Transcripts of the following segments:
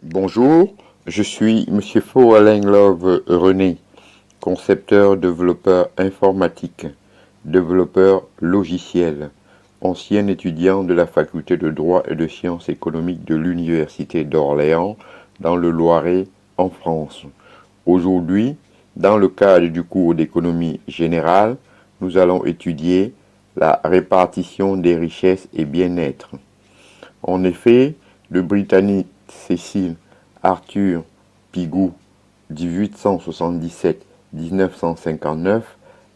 Bonjour, je suis Monsieur Faux-Alain-Love René, concepteur, développeur informatique, développeur logiciel, ancien étudiant de la faculté de droit et de sciences économiques de l'Université d'Orléans dans le Loiret en France. Aujourd'hui, dans le cadre du cours d'économie générale, nous allons étudier la répartition des richesses et bien-être. En effet, le Britannique Cecil Arthur Pigou, 1877-1959,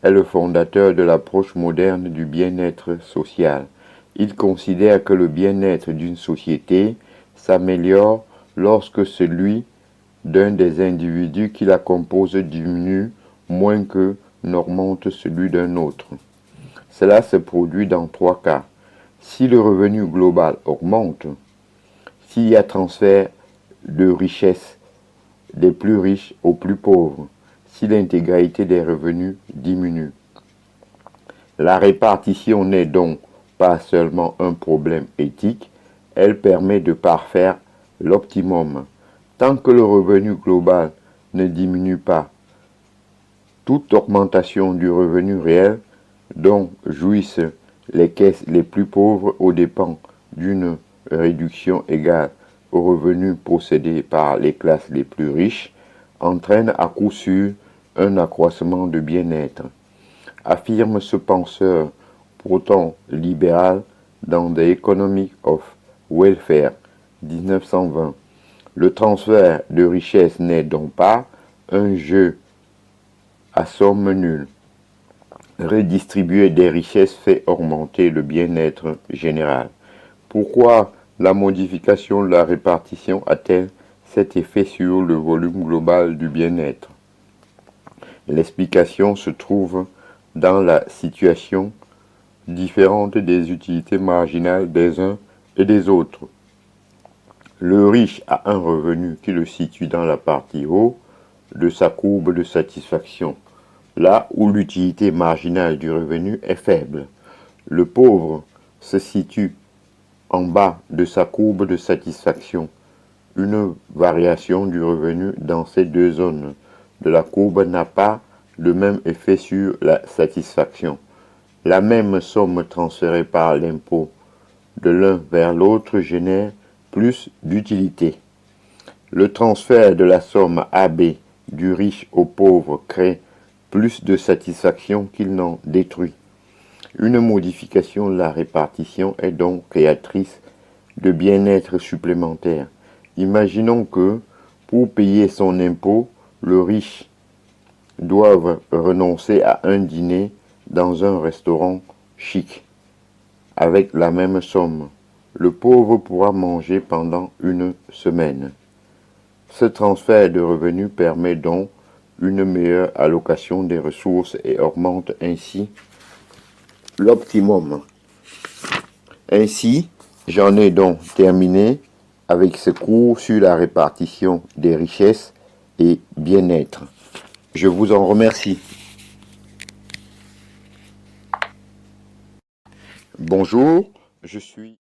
est le fondateur de l'approche moderne du bien-être social. Il considère que le bien-être d'une société s'améliore lorsque celui d'un des individus qui la composent diminue moins que n'augmente celui d'un autre. Cela se produit dans trois cas. Si le revenu global augmente, s'il y a transfert de richesse des plus riches aux plus pauvres, si l'intégralité des revenus diminue. La répartition n'est donc pas seulement un problème éthique, elle permet de parfaire l'optimum. Tant que le revenu global ne diminue pas, toute augmentation du revenu réel dont jouissent les caisses les plus pauvres aux dépens d'une réduction égale aux revenus possédés par les classes les plus riches entraîne à coup sûr un accroissement de bien-être, affirme ce penseur pourtant libéral dans The Economic of Welfare 1920. Le transfert de richesse n'est donc pas un jeu à somme nulle. Redistribuer des richesses fait augmenter le bien-être général. Pourquoi la modification de la répartition a-t-elle cet effet sur le volume global du bien-être? L'explication se trouve dans la situation différente des utilités marginales des uns et des autres. Le riche a un revenu qui le situe dans la partie haut de sa courbe de satisfaction, là où l'utilité marginale du revenu est faible. Le pauvre se situe en bas de sa courbe de satisfaction. Une variation du revenu dans ces deux zones de la courbe n'a pas le même effet sur la satisfaction. La même somme transférée par l'impôt de l'un vers l'autre génère plus d'utilité. Le transfert de la somme AB du riche au pauvre crée plus de satisfaction qu'il n'en détruit. Une modification de la répartition est donc créatrice de bien-être supplémentaire. Imaginons que, pour payer son impôt, le riche doive renoncer à un dîner dans un restaurant chic. Avec la même somme, le pauvre pourra manger pendant une semaine. Ce transfert de revenus permet donc une meilleure allocation des ressources et augmente ainsi l'optimum. Ainsi, j'en ai donc terminé avec ce cours sur la répartition des richesses et bien-être. Je vous en remercie. Bonjour, je suis